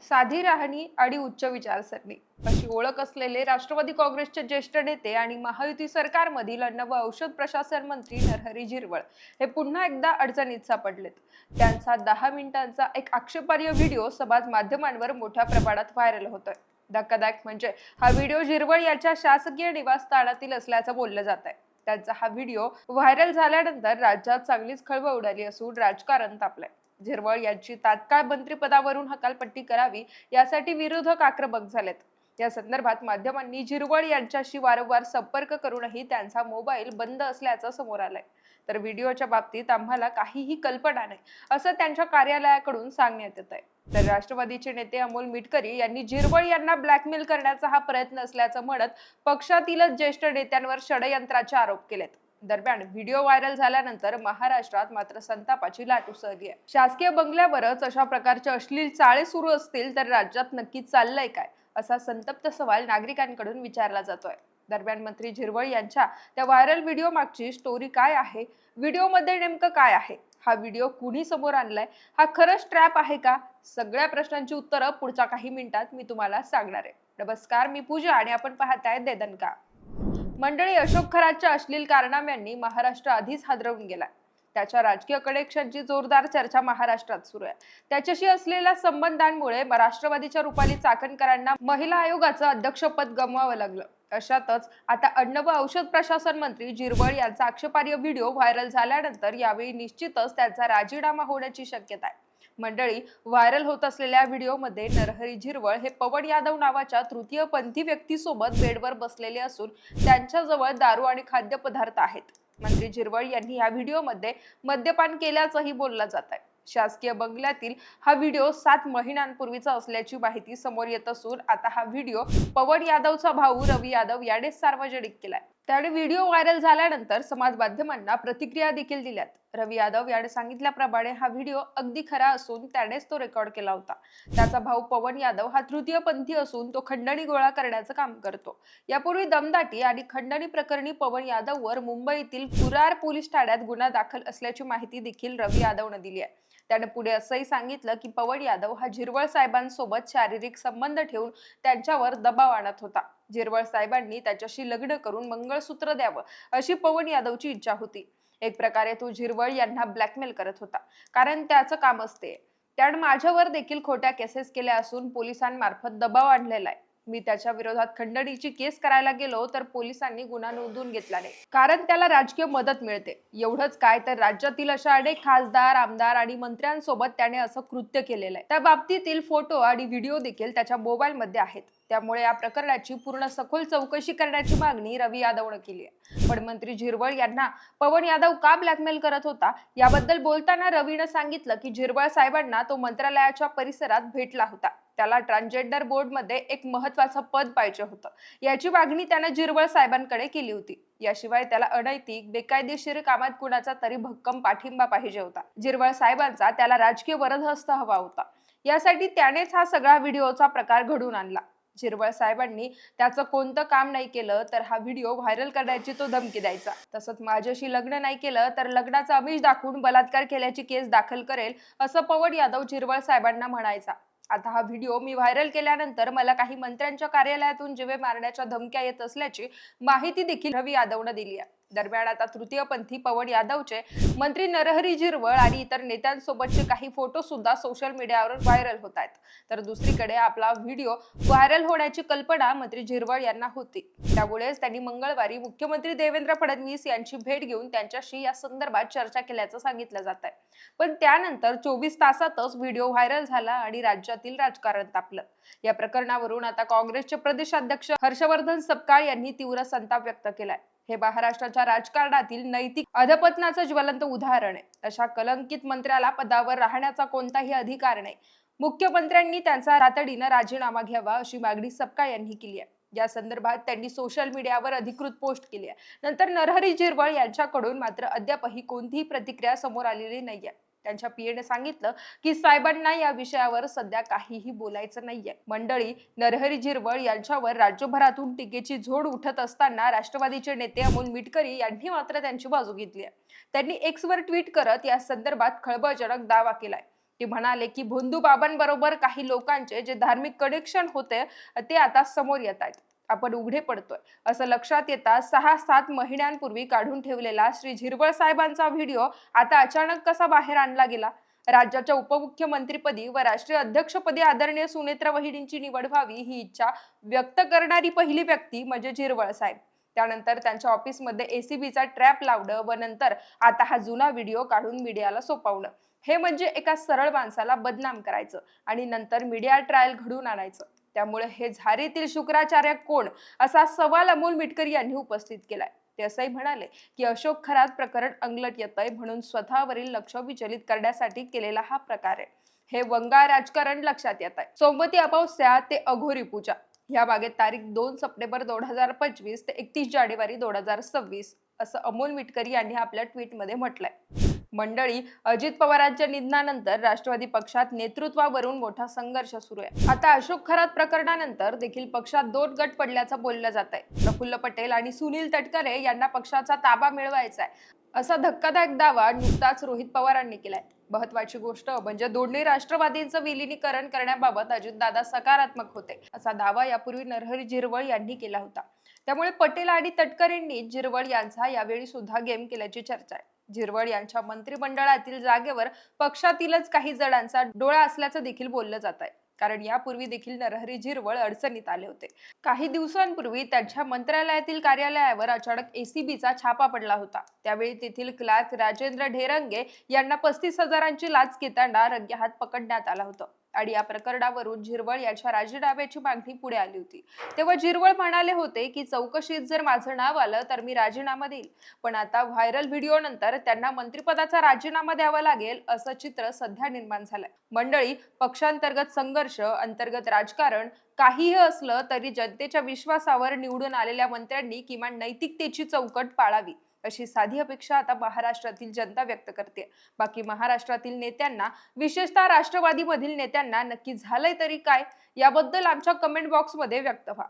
साधी राहणी आणि उच्च विचारसरणी अशी ओळख असलेले राष्ट्रवादी काँग्रेसचे ज्येष्ठ नेते आणि महायुती सरकारमधील अन्न व औषध प्रशासन मंत्री नरहरी झिरवळ हे पुन्हा एकदा अडचणीत सापडलेत. त्यांचा 10 मिनिटांचा एक आक्षेपार्ह व्हिडिओ समाज माध्यमांवर मोठ्या प्रमाणात व्हायरल होतोय. धक्कादायक म्हणजे हा व्हिडिओ झिरवळ याच्या शासकीय निवासस्थानातील असल्याचं बोललं जात आहे. त्यांचा हा व्हिडिओ व्हायरल झाल्यानंतर राज्यात चांगलीच खळबळ उडाली असून राजकारण तापलंय. झिरवळ यांची तात्काळ मंत्रिपदावरून हकालपट्टी करावी यासाठी विरोधक आक्रमक झालेत. या संदर्भात माध्यमांनी झिरवळ यांच्याशी वारंवार संपर्क करूनही त्यांचा मोबाईल बंद असल्याचं समोर आलंय. तर व्हिडिओच्या बाबतीत आम्हाला काहीही कल्पना नाही असं त्यांच्या कार्यालयाकडून सांगण्यात येत आहे. तर राष्ट्रवादीचे नेते अमोल मिटकरी यांनी झिरवळ यांना ब्लॅकमेल करण्याचा हा प्रयत्न असल्याचं म्हणत पक्षातीलच ज्येष्ठ नेत्यांवर षडयंत्राचे आरोप केलेत. दरम्यान व्हिडिओ व्हायरल झाल्यानंतर महाराष्ट्रात मात्र संतापाची लाट उसळली आहे. शासकीय बंगल्यावरच अशा प्रकारचे अश्लील चाळे सुरू असतील तर राज्यात नक्की चाललंय काय, असा संतप्त सवाल नागरिकांकडून विचारला जातोय. दरम्यान मंत्री झिरवळ यांच्या त्या व्हायरल व्हिडिओ मागची स्टोरी काय आहे, व्हिडिओमध्ये नेमकं काय आहे, हा व्हिडिओ कुणी समोर आणलाय, हा खरंच ट्रॅप आहे का, सगळ्या प्रश्नांची उत्तरं पुढच्या काही मिनिटात मी तुम्हाला सांगणार आहे. नमस्कार, मी पूजा आणि आपण पाहताय देदनका. मंडळी, अशोक खरातच्या अश्लील कारनाम्यांनी महाराष्ट्र आधीच हादरवून गेलाय. त्याच्या राजकीय कनेक्शनची जोरदार चर्चा महाराष्ट्रात सुरू आहे. त्याच्याशी असलेल्या संबंधांमुळे राष्ट्रवादीच्या रुपाली चाकणकरांना महिला आयोगाचं अध्यक्षपद गमवावं लागलं. अशातच आता अन्न व औषध प्रशासन मंत्री झिरवळ यांचा आक्षेपार्ह व्हिडिओ व्हायरल झाल्यानंतर यावेळी निश्चितच त्यांचा राजीनामा होण्याची शक्यता आहे. मंडळी, व्हायरल होत असलेल्या व्हिडिओमध्ये नरहरी झिरवळ हे पवन यादव नावाच्या तृतीयपंथी व्यक्तीसोबत बेडवर बसलेले असून त्यांच्याजवळ दारू आणि खाद्यपदार्थ आहेत. मंत्री झिरवळ यांनी या व्हिडिओमध्ये मद्यपान केल्याचंही बोललं जात आहे. शासकीय बंगल्यातील हा व्हिडिओ 7 महिन्यांपूर्वीचा असल्याची माहिती समोर येत असून आता हा व्हिडिओ पवन यादवचा भाऊ रवी यादव यानेच सार्वजनिक केलाय. त्याने व्हिडिओ व्हायरल झाल्यानंतर समाज माध्यमांना प्रतिक्रिया देखील दिल्यात. रवी यादव याने सांगितल्याप्रमाणे हा व्हिडिओ अगदी खरा असून त्यानेच तो रेकॉर्ड केला होता. त्याचा भाऊ पवन यादव हा तृतीयपंथी असून तो खंडणी गोळा करण्याचं काम करतो. यापूर्वी दमदाटी आणि खंडणी प्रकरणी पवन यादववर मुंबईतील कुरार पोलीस ठाण्यात गुन्हा दाखल असल्याची माहिती देखील रवी यादवने दिली आहे. त्याने पुढे असंही सांगितलं की पवन यादव हा झिरवळ साहेबांसोबत शारीरिक संबंध ठेवून त्यांच्यावर दबाव आणत होता. झिरवळ साहेबांनी त्याच्याशी लग्न करून मंगळसूत्र द्यावं अशी पवन यादवची इच्छा होती. एक प्रकारे तो झिरवळ यांना ब्लॅकमेल करत होता, कारण त्याचं काम असते. त्याने माझ्यावर देखील खोट्या केसेस केल्या असून पोलिसांमार्फत दबाव आणलेला आहे. मी त्याच्या विरोधात खंडणीची केस करायला गेलो तर पोलिसांनी गुन्हा नोंदवून घेतला नाही, कारण त्याला राजकीय मदत मिळते. एवढंच काय, तर राज्यातील अशा अनेक खासदार, आमदार आणि मंत्र्यांसोबत त्याने असं कृत्य केलेलं आहे. त्या बाबतीतील फोटो आणि व्हिडिओ देखील त्याच्या मोबाईलमध्ये आहेत. त्यामुळे या प्रकरणाची पूर्ण सखोल चौकशी करण्याची मागणी रवी यादवने केली आहे. पण मंत्री झिरवळ यांना पवन यादव का ब्लॅकमेल करत होता याबद्दल बोलताना रवीने सांगितलं की झिरवळ साहेबांना तो मंत्रालयाच्या परिसरात भेटला होता. त्याला ट्रान्सजेंडर बोर्डमध्ये एक महत्त्वाचं पद पाहिजे होतं. याची मागणी त्याने झिरवळ साहेबांकडे केली होती. याशिवाय त्याला अनैतिक, बेकायदेशीर कामात कुणाचा तरी भक्कम पाठिंबा पाहिजे होता. झिरवळ साहेबांचा त्याला राजकीय वरदहस्त हवा होता. यासाठी त्यानेच हा सगळा व्हिडिओचा प्रकार घडून आणला. झिरवळ साहेबांनी त्याचं कोणतं काम नाही केलं तर हा व्हिडिओ व्हायरल करण्याची तो धमकी द्यायचा. तसंच माझ्याशी लग्न नाही केलं तर लग्नाचा आमिष दाखवून बलात्कार केल्याची केस दाखल करेल असं पवन यादव झिरवळ साहेबांना म्हणायचा. आता हा व्हिडिओ मी व्हायरल केल्यानंतर मला काही मंत्र्यांच्या कार्यालयातून जीवे मारण्याच्या धमक्या येत असल्याची माहिती देखील रवी यादवने दिली आहे. दरम्यान आता तृतीयपंथी पवन यादवचे मंत्री नरहरी झिरवळ आणि इतर नेत्यांसोबतचे काही फोटो सुद्धा सोशल मीडियावर व्हायरल होत आहेत. तर दुसरीकडे आपला व्हिडिओ व्हायरल होण्याची कल्पना मंत्री झिरवळ यांना होती. त्यामुळेच त्यांनी मंगळवारी मुख्यमंत्री देवेंद्र फडणवीस यांची भेट घेऊन त्यांच्याशी या संदर्भात चर्चा केल्याचं सांगितलं जात आहे. पण त्यानंतर 24 तासातच व्हिडिओ व्हायरल झाला आणि राज्यातील राजकारण तापलं. या प्रकरणावरून आता काँग्रेसचे प्रदेशाध्यक्ष हर्षवर्धन सपकाळ यांनी तीव्र संताप व्यक्त केलाय. हे महाराष्ट्राच्या राजकारणातील नैतिक अधपतनाचं ज्वलंत उदाहरण आहे. अशा कलंकित मंत्र्याला पदावर राहण्याचा कोणताही अधिकार नाही. मुख्यमंत्र्यांनी त्यांचा तातडीनं राजीनामा घ्यावा अशी मागणी सपकाळ यांनी केली आहे. या संदर्भात त्यांनी सोशल मीडियावर अधिकृत पोस्ट केली आहे. नंतर नरहरी झिरवळ यांच्याकडून मात्र अद्यापही कोणतीही प्रतिक्रिया समोर आलेली नाहीये. त्यांच्या पीएने सांगितलं की साहेबांना या विषयावर सध्या काहीही बोलायचं नाहीये. मंडळी, नरहरी झिरवळ यांच्यावर राज्यभरातून टीकेची झोड उठत असताना राष्ट्रवादीचे नेते अमोल मिटकरी यांनी मात्र त्यांची बाजू घेतली आहे. त्यांनी एक्सवर ट्विट करत या संदर्भात खळबळजनक दावा केलाय. ते म्हणाले की भोंदू बाबांबरोबर काही लोकांचे जे धार्मिक कनेक्शन होते ते आता समोर येत आहेत. आपण उघडे पडतोय असं लक्षात येता 6-7 महिन्यांपूर्वी काढून ठेवलेला श्री झिरवळ साहेबांचा व्हिडिओ आता अचानक कसा बाहेर आणला गेला. राज्याच्या उपमुख्यमंत्रीपदी व राष्ट्रीय अध्यक्षपदी आदरणीय सुनेत्रा वहिनींची निवड व्हावी ही इच्छा व्यक्त करणारी पहिली व्यक्ती म्हणजे झिरवळ साहेब. त्यानंतर त्यांच्या ऑफिसमध्ये एसीबीचा ट्रॅप लावणं व नंतर आता हा जुना व्हिडिओ काढून मीडियाला सोपवणं, हे म्हणजे एका सरळ माणसाला बदनाम करायचं आणि नंतर मीडिया ट्रायल घडून आणायचं. त्यामुळे हे झारीतील शुक्राचार्य कोण असा सवाल अमोल मिटकर यांनी उपस्थित केलाय. ते असंही म्हणाले की अशोक खरात प्रकरण अंगलट येतंय म्हणून स्वतःवरील लक्ष विचलित करण्यासाठी केलेला हा प्रकार आहे. हे वंगा राजकारण लक्षात येत आहे. सोमवती अमावस्या ते अघोरी पूजा या मागे तारीख 2 सप्टेंबर 2025 ते 31 जानेवारी 2026 असं अमोल मिटकरी यांनी आपल्या ट्विटमध्ये म्हटलंय. मंडळी, अजित पवारांच्या निधनानंतर राष्ट्रवादी पक्षात नेतृत्वावरून मोठा संघर्ष सुरू आहे. आता अशोक खरात प्रकरणानंतर देखील पक्षात 2 गट पडल्याचं बोललं जात आहे. प्रफुल्ल पटेल आणि सुनील तटकरे यांना पक्षाचा ताबा मिळवायचा आहे असा धक्कादायक दावा नुकताच रोहित पवारांनी केलाय. महत्वाची गोष्ट म्हणजे दोन्ही राष्ट्रवादींचं विलिनीकरण करण्याबाबत अजितदादा सकारात्मक होते असा दावा यापूर्वी नरहरी झिरवळ यांनी केला होता. त्यामुळे पटेल आणि तटकरेंनी झिरवळ यांचा यावेळी सुद्धा गेम केल्याची चर्चा आहे. झिरवळ यांच्या मंत्रिमंडळातील जागेवर पक्षातीलच काही जणांचा डोळा असल्याचं देखील बोललं जात आहे. कारण यापूर्वी देखील नरहरी झिरवळ अडचणीत आले होते. काही दिवसांपूर्वी त्यांच्या मंत्रालयातील कार्यालयावर अचानक एसीबीचा छापा पडला होता. त्यावेळी तेथील क्लार्क राजेंद्र ढेरंगे यांना 35,000ची लाच घेताना रंगेहात पकडण्यात आलं होतं आणि या प्रकरणावरून झिरवळ यांच्या राजीनाम्याची मागणी पुढे आली होती. तेव्हा झिरवळ म्हणाले होते की चौकशीत जर माझं नाव आलं तर मी राजीनामा देईल. पण आता व्हायरल व्हिडिओ नंतर त्यांना मंत्रिपदाचा राजीनामा द्यावा लागेल असं चित्र सध्या निर्माण झालंय. मंडळी, पक्षांतर्गत संघर्ष, अंतर्गत राजकारण काहीही असलं तरी जनतेच्या विश्वासावर निवडून आलेल्या मंत्र्यांनी किमान नैतिकतेची चौकट पाळावी अशी साधी अपेक्षा आता महाराष्ट्रातील जनता व्यक्त करते. बाकी महाराष्ट्रातील नेत्यांना, विशेषतः राष्ट्रवादीमधील नेत्यांना नक्की झालंय तरी काय याबद्दल आमच्या कमेंट बॉक्समध्ये व्यक्त व्हा.